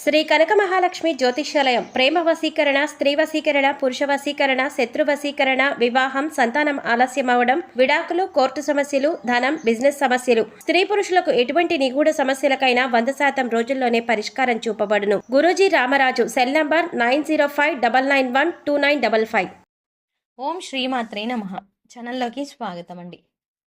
శ్రీ కనక మహాలక్ష్మి జ్యోతిష్యాలయం ప్రేమ వశీకరణ, స్త్రీ వశీకరణ, పురుష వశీకరణ, శత్రు వశీకరణ, వివాహం, సంతానం ఆలస్యం అవడం, విడాకులు, కోర్టు సమస్యలు, ధనం, బిజినెస్ సమస్యలు, స్త్రీ పురుషులకు ఎటువంటి నిగూఢ సమస్యలకైనా 100% రోజుల్లోనే పరిష్కారం చూపబడును. గురూజీ రామరాజు. Cell number 9059912955. ఓం శ్రీమాత్రే నమః. ఛానల్లోకి స్వాగతం అండి.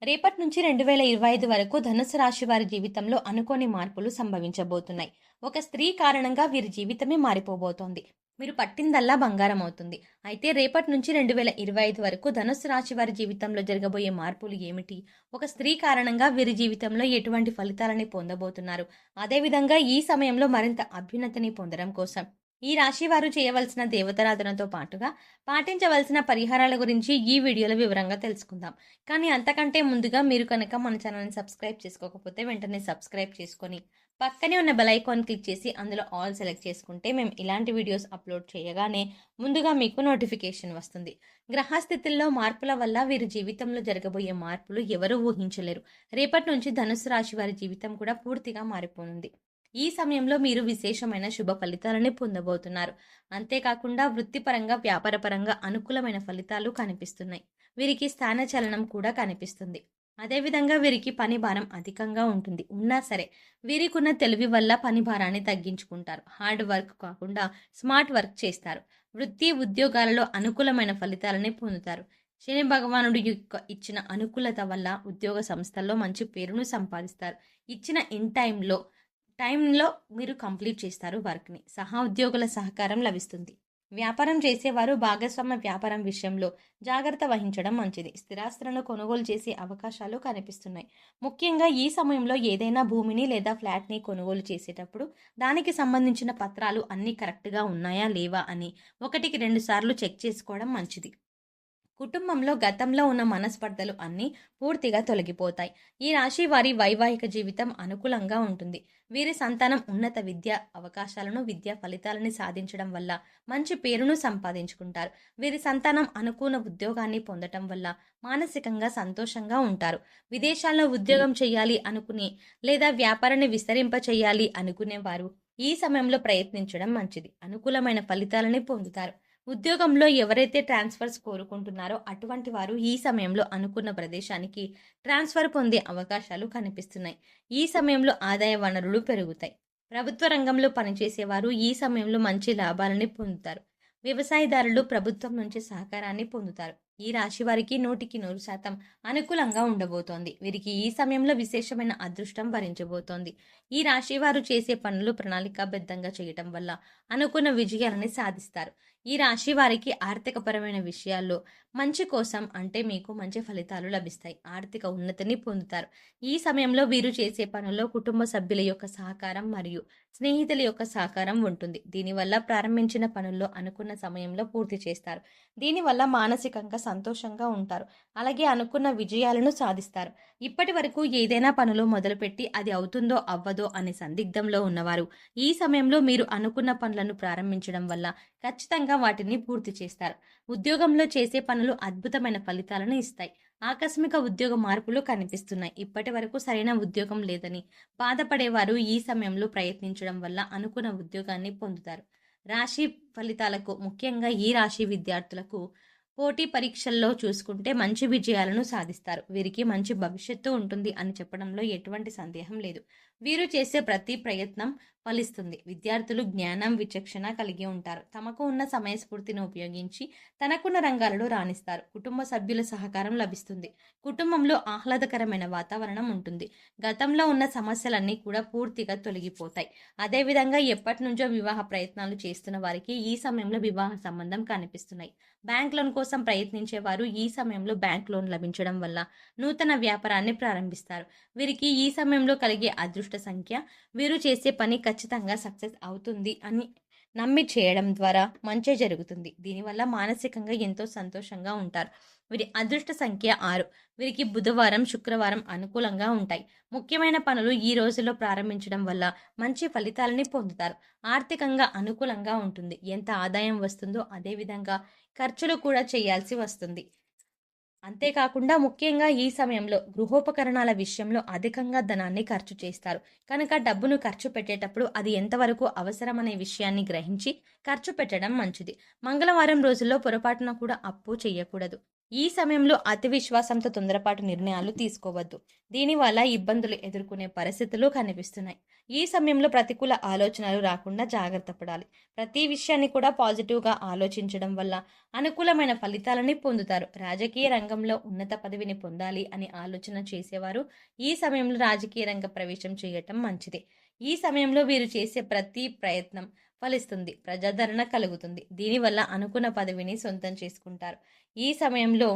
రేపటి నుంచి 2025 వరకు ధనుసు రాశి వారి జీవితంలో అనుకోని మార్పులు సంభవించబోతున్నాయి. ఒక స్త్రీ కారణంగా వీరి జీవితమే మారిపోబోతోంది. మీరు పట్టిందల్లా బంగారం అవుతుంది. అయితే రేపటి నుంచి 2025 వరకు ధనుసు రాశి వారి జీవితంలో జరగబోయే మార్పులు ఏమిటి? ఒక స్త్రీ కారణంగా వీరి జీవితంలో ఎటువంటి ఫలితాలని పొందబోతున్నారు? అదేవిధంగా ఈ సమయంలో మరింత అభ్యున్నతిని పొందడం కోసం ఈ రాశి వారు చేయవలసిన దేవతారాధనతో పాటుగా పాటించవలసిన పరిహారాల గురించి ఈ వీడియోలో వివరంగా తెలుసుకుందాం. కానీ అంతకంటే ముందుగా మీరు కనుక మన ఛానల్ని సబ్స్క్రైబ్ చేసుకోకపోతే వెంటనే సబ్స్క్రైబ్ చేసుకొని పక్కనే ఉన్న బెల్ ఐకాన్ క్లిక్ చేసి అందులో ఆల్ సెలెక్ట్ చేసుకుంటే మేము ఇలాంటి వీడియోస్ అప్లోడ్ చేయగానే ముందుగా మీకు నోటిఫికేషన్ వస్తుంది. గ్రహస్థితుల్లో మార్పుల వల్ల వీరి జీవితంలో జరగబోయే మార్పులు ఎవరూ ఊహించలేరు. రేపటి నుంచి ధనుసు రాశి వారి జీవితం కూడా పూర్తిగా మారిపోనుంది. ఈ సమయంలో మీరు విశేషమైన శుభ ఫలితాలని పొందబోతున్నారు. అంతేకాకుండా వృత్తిపరంగా, వ్యాపారపరంగా అనుకూలమైన ఫలితాలు కనిపిస్తున్నాయి. వీరికి స్థానచలనం కూడా కనిపిస్తుంది. అదేవిధంగా వీరికి పని భారం అధికంగా ఉంటుంది. ఉన్నా సరే వీరికున్న తెలివి వల్ల పని భారాన్ని తగ్గించుకుంటారు. హార్డ్ వర్క్ కాకుండా స్మార్ట్ వర్క్ చేస్తారు. వృత్తి, ఉద్యోగాలలో అనుకూలమైన ఫలితాలని పొందుతారు. శని భగవానుడు ఇచ్చిన అనుకూలత వల్ల ఉద్యోగ సంస్థల్లో మంచి పేరును సంపాదిస్తారు. ఇచ్చిన టైంలో మీరు కంప్లీట్ చేస్తారు వర్క్ని. ఉద్యోగుల సహకారం లభిస్తుంది. వ్యాపారం చేసేవారు భాగస్వామ్య వ్యాపారం విషయంలో జాగ్రత్త వహించడం మంచిది. స్థిరాస్తులను కొనుగోలు చేసే అవకాశాలు కనిపిస్తున్నాయి. ముఖ్యంగా ఈ సమయంలో ఏదైనా భూమిని లేదా ఫ్లాట్ని కొనుగోలు చేసేటప్పుడు దానికి సంబంధించిన పత్రాలు అన్నీ కరెక్ట్గా ఉన్నాయా లేవా అని 1-2 సార్లు చెక్ చేసుకోవడం మంచిది. కుటుంబంలో గతంలో ఉన్న మనస్పర్ధలు అన్నీ పూర్తిగా తొలగిపోతాయి. ఈ రాశి వారి వైవాహిక జీవితం అనుకూలంగా ఉంటుంది. వీరి సంతానం ఉన్నత విద్యా అవకాశాలను, విద్యా ఫలితాలని సాధించడం వల్ల మంచి పేరును సంపాదించుకుంటారు. వీరి సంతానం అనుకూల ఉద్యోగాన్ని పొందటం వల్ల మానసికంగా సంతోషంగా ఉంటారు. విదేశాల్లో ఉద్యోగం చేయాలి అనుకునే లేదా వ్యాపారాన్ని విస్తరింప చేయాలి అనుకునేవారు ఈ సమయంలో ప్రయత్నించడం మంచిది. అనుకూలమైన ఫలితాలని పొందుతారు. ఉద్యోగంలో ఎవరైతే ట్రాన్స్ఫర్స్ కోరుకుంటున్నారో అటువంటి వారు ఈ సమయంలో అనుకున్న ప్రదేశానికి ట్రాన్స్ఫర్ పొందే అవకాశాలు కనిపిస్తున్నాయి. ఈ సమయంలో ఆదాయ వనరులు పెరుగుతాయి. ప్రభుత్వ రంగంలో పనిచేసేవారు ఈ సమయంలో మంచి లాభాలని పొందుతారు. వ్యవసాయదారులు ప్రభుత్వం నుంచి సహకారాన్ని పొందుతారు. ఈ రాశి వారికి 100% అనుకూలంగా ఉండబోతోంది. వీరికి ఈ సమయంలో విశేషమైన అదృష్టం భరించబోతోంది. ఈ రాశి వారు చేసే పనులు ప్రణాళికాబద్ధంగా చేయటం వల్ల అనుకున్న విజయాలని సాధిస్తారు. ఈ రాశి వారికి ఆర్థికపరమైన విషయాల్లో మంచి కోసం అంటే మీకు మంచి ఫలితాలు లభిస్తాయి. ఆర్థిక ఉన్నతిని పొందుతారు. ఈ సమయంలో వీరు చేసే పనుల్లో కుటుంబ సభ్యుల యొక్క సహకారం మరియు స్నేహితుల యొక్క సహకారం ఉంటుంది. దీనివల్ల ప్రారంభించిన పనుల్లో అనుకున్న సమయంలో పూర్తి చేస్తారు. దీనివల్ల మానసికంగా సంతోషంగా ఉంటారు. అలాగే అనుకున్న విజయాలను సాధిస్తారు. ఇప్పటి వరకు ఏదైనా పనులు మొదలుపెట్టి అది అవుతుందో అవ్వదో అనే సందిగ్ధంలో ఉన్నవారు ఈ సమయంలో మీరు అనుకున్న పనులను ప్రారంభించడం వల్ల ఖచ్చితంగా వాటిని పూర్తి చేస్తారు. ఉద్యోగంలో చేసే పనులు అద్భుతమైన ఫలితాలను ఇస్తాయి. ఆకస్మిక ఉద్యోగ మార్పులు కనిపిస్తున్నాయి. ఇప్పటి వరకు సరైన ఉద్యోగం లేదని బాధపడేవారు ఈ సమయంలో ప్రయత్నించడం వల్ల అనుకున్న ఉద్యోగాన్ని పొందుతారు. రాశి ఫలితాలకు ముఖ్యంగా ఈ రాశి విద్యార్థులకు పోటీ పరీక్షల్లో చూసుకుంటే మంచి విజయాలను సాధిస్తారు. వీరికి మంచి భవిష్యత్తు ఉంటుంది అని చెప్పడంలో ఎటువంటి సందేహం లేదు. వీరు చేసే ప్రతి ప్రయత్నం ఫలిస్తుంది. విద్యార్థులు జ్ఞానం, విచక్షణ కలిగి ఉంటారు. తమకు ఉన్న సమయస్ఫూర్తిని ఉపయోగించి తనకున్న రంగాలలో రాణిస్తారు. కుటుంబ సభ్యుల సహకారం లభిస్తుంది. కుటుంబంలో ఆహ్లాదకరమైన వాతావరణం ఉంటుంది. గతంలో ఉన్న సమస్యలన్నీ కూడా పూర్తిగా తొలగిపోతాయి. అదేవిధంగా ఎప్పటి నుంచో వివాహ ప్రయత్నాలు చేస్తున్న వారికి ఈ సమయంలో వివాహ సంబంధం కనిపిస్తున్నాయి. బ్యాంక్ లోన్ కోసం ప్రయత్నించేవారు ఈ సమయంలో బ్యాంక్ లోన్ లభించడం వల్ల నూతన వ్యాపారాన్ని ప్రారంభిస్తారు. వీరికి ఈ సమయంలో కలిగే అదృష్ట సంఖ్య వీరు చేసే పని ఖచ్చితంగా సక్సెస్ అవుతుంది అని నమ్మి చేయడం ద్వారా మంచి జరుగుతుంది. దీనివల్ల మానసికంగా ఎంతో సంతోషంగా ఉంటారు. వీరి అదృష్ట సంఖ్య 6. వీరికి బుధవారం, శుక్రవారం అనుకూలంగా ఉంటాయి. ముఖ్యమైన పనులు ఈ రోజుల్లో ప్రారంభించడం వల్ల మంచి ఫలితాలని పొందుతారు. ఆర్థికంగా అనుకూలంగా ఉంటుంది. ఎంత ఆదాయం వస్తుందో అదే విధంగా ఖర్చులు కూడా చేయాల్సి వస్తుంది. అంతేకాకుండా ముఖ్యంగా ఈ సమయంలో గృహోపకరణాల విషయంలో అధికంగా ధనాన్ని ఖర్చు చేస్తారు. కనుక డబ్బును ఖర్చు పెట్టేటప్పుడు అది ఎంతవరకు అవసరమనే విషయాన్ని గ్రహించి ఖర్చు పెట్టడం మంచిది. మంగళవారం రోజుల్లో పొరపాటున కూడా అప్పు చేయకూడదు. ఈ సమయంలో అతి విశ్వాసంతో తొందరపాటు నిర్ణయాలు తీసుకోవద్దు. దీనివల్ల ఇబ్బందులు ఎదుర్కొనే పరిస్థితులు కనిపిస్తున్నాయి. ఈ సమయంలో ప్రతికూల ఆలోచనలు రాకుండా జాగ్రత్త పడాలి. ప్రతి విషయాన్ని కూడా పాజిటివ్గా ఆలోచించడం వల్ల అనుకూలమైన ఫలితాలని పొందుతారు. రాజకీయ రంగంలో ఉన్నత పదవిని పొందాలి అని ఆలోచన చేసేవారు ఈ సమయంలో రాజకీయ రంగ ప్రవేశం చేయటం మంచిది. ఈ సమయంలో వీరు చేసే ప్రతి ప్రయత్నం ఫలిస్తుంది. ప్రజాదరణ కలుగుతుంది. దీనివల్ల అనుకున్న పదవిని సొంతం చేసుకుంటారు. ఈ సమయంలో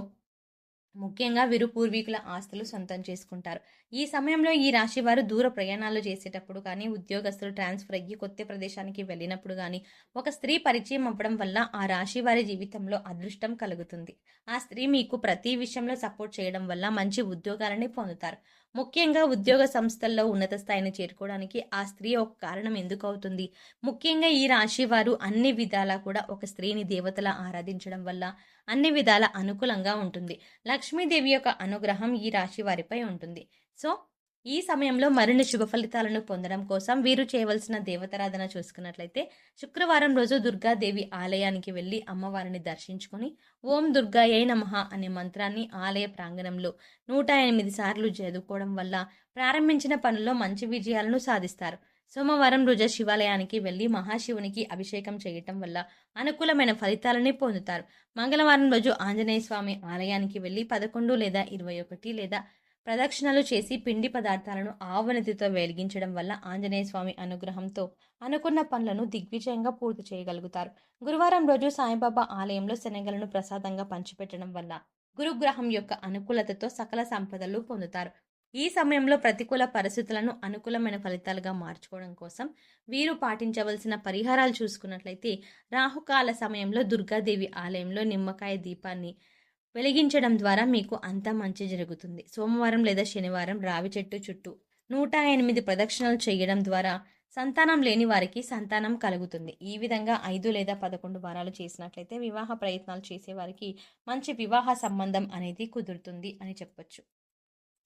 ముఖ్యంగా వీరు పూర్వీకుల ఆస్తులు సొంతం చేసుకుంటారు. ఈ సమయంలో ఈ రాశి వారు దూర ప్రయాణాలు చేసేటప్పుడు కానీ, ఉద్యోగస్తులు ట్రాన్స్ఫర్ అయ్యి కొత్త ప్రదేశానికి వెళ్ళినప్పుడు కానీ, ఒక స్త్రీ పరిచయం అవ్వడం వల్ల ఆ రాశి వారి జీవితంలో అదృష్టం కలుగుతుంది. ఆ స్త్రీ మీకు ప్రతి విషయంలో సపోర్ట్ చేయడం వల్ల మంచి ఉద్యోగాలని పొందుతారు. ముఖ్యంగా ఉద్యోగ సంస్థల్లో ఉన్నత స్థాయిని చేరుకోవడానికి ఆ స్త్రీ ఒక కారణం ఎందుకు అవుతుంది? ముఖ్యంగా ఈ రాశి వారు అన్ని విధాలా కూడా ఒక స్త్రీని దేవతలా ఆరాధించడం వల్ల అన్ని విధాల అనుకూలంగా ఉంటుంది. లక్ష్మీదేవి యొక్క అనుగ్రహం ఈ రాశి వారిపై ఉంటుంది. సో ఈ సమయంలో మరిన్ని శుభ ఫలితాలను పొందడం కోసం వీరు చేయవలసిన దేవతారాధన చూసుకున్నట్లయితే శుక్రవారం రోజు దుర్గాదేవి ఆలయానికి వెళ్ళి అమ్మవారిని దర్శించుకొని ఓం దుర్గాయై నమః అనే మంత్రాన్ని ఆలయ ప్రాంగణంలో 108 సార్లు చదువుకోవడం వల్ల ప్రారంభించిన పనుల్లో మంచి విజయాలను సాధిస్తారు. సోమవారం రోజు శివాలయానికి వెళ్ళి మహాశివునికి అభిషేకం చేయటం వల్ల అనుకూలమైన ఫలితాలని పొందుతారు. మంగళవారం రోజు ఆంజనేయ స్వామి ఆలయానికి వెళ్ళి 11 లేదా 21 లేదా ప్రదక్షిణలు చేసి పిండి పదార్థాలను ఆవునెతితో వెలిగించడం వల్ల ఆంజనేయ స్వామి అనుగ్రహంతో అనుకున్న పనులను దిగ్విజయంగా పూర్తి చేయగలుగుతారు. గురువారం రోజు సాయిబాబా ఆలయంలో శనగలను ప్రసాదంగా పంచిపెట్టడం వల్ల గురుగ్రహం యొక్క అనుకూలతతో సకల సంపదలు పొందుతారు. ఈ సమయంలో ప్రతికూల పరిస్థితులను అనుకూలమైన ఫలితాలుగా మార్చుకోవడం కోసం వీరు పాటించవలసిన పరిహారాలు చూసుకున్నట్లయితే రాహుకాల సమయంలో దుర్గాదేవి ఆలయంలో నిమ్మకాయ దీపాన్ని వెలిగించడం ద్వారా మీకు అంతా మంచి జరుగుతుంది. సోమవారం లేదా శనివారం రావి చెట్టు చుట్టూ 108 ప్రదక్షిణలు చేయడం ద్వారా సంతానం లేని వారికి సంతానం కలుగుతుంది. ఈ విధంగా 5 లేదా 11 వారాలు చేసినట్లయితే వివాహ ప్రయత్నాలు చేసేవారికి మంచి వివాహ సంబంధం అనేది కుదురుతుంది అని చెప్పొచ్చు.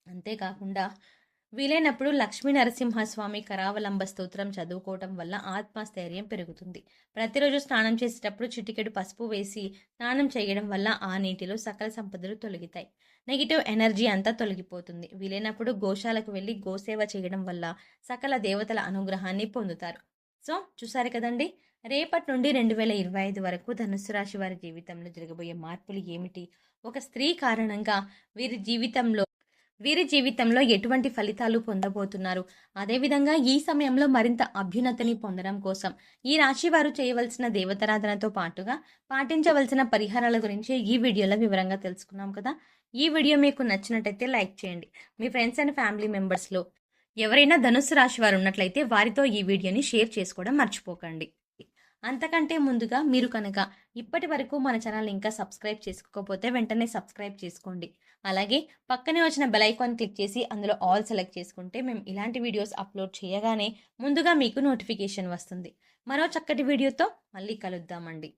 అంతేకాకుండా వీలైనప్పుడు లక్ష్మీ నరసింహస్వామి కరావలంబ స్తోత్రం చదువుకోవటం వల్ల ఆత్మస్థైర్యం పెరుగుతుంది. ప్రతిరోజు స్నానం చేసేటప్పుడు చిటికెడు పసుపు వేసి స్నానం చేయడం వల్ల ఆ నీటిలో సకల సంపదలు తొలగితాయి. నెగిటివ్ ఎనర్జీ అంతా తొలగిపోతుంది. వీలైనప్పుడు గోశాలకు వెళ్ళి గోసేవ చేయడం వల్ల సకల దేవతల అనుగ్రహాన్ని పొందుతారు. సో చూసారు కదండి, రేపటి నుండి 2025 వరకు ధనుస్సు రాశి వారి జీవితంలో జరగబోయే మార్పులు ఏమిటి, ఒక స్త్రీ కారణంగా వీరి జీవితంలో ఎటువంటి ఫలితాలు పొందబోతున్నారు, అదేవిధంగా ఈ సమయంలో మరింత అభ్యున్నతిని పొందడం కోసం ఈ రాశి వారు చేయవలసిన దేవతారాధనతో పాటుగా పాటించవలసిన పరిహారాల గురించి ఈ వీడియోలో వివరంగా తెలుసుకున్నాం కదా. ఈ వీడియో మీకు నచ్చినట్టయితే లైక్ చేయండి. మీ ఫ్రెండ్స్ అండ్ ఫ్యామిలీ మెంబర్స్లో ఎవరైనా ధనుస్సు రాశి వారు ఉన్నట్లయితే వారితో ఈ వీడియోని షేర్ చేసుకోవడం మర్చిపోకండి. అంతకంటే ముందుగా మీరు కనుక ఇప్పటి వరకు మన ఛానల్ ఇంకా సబ్స్క్రైబ్ చేసుకోకపోతే వెంటనే సబ్స్క్రైబ్ చేసుకోండి. అలాగే పక్కనే వచ్చిన బెల్ ఐకాన్ క్లిక్ చేసి అందులో ఆల్ సెలెక్ట్ చేసుకుంటే మేము ఇలాంటి వీడియోస్ అప్లోడ్ చేయగానే ముందుగా మీకు నోటిఫికేషన్ వస్తుంది. మరో చక్కటి వీడియోతో మళ్ళీ కలుద్దామండి.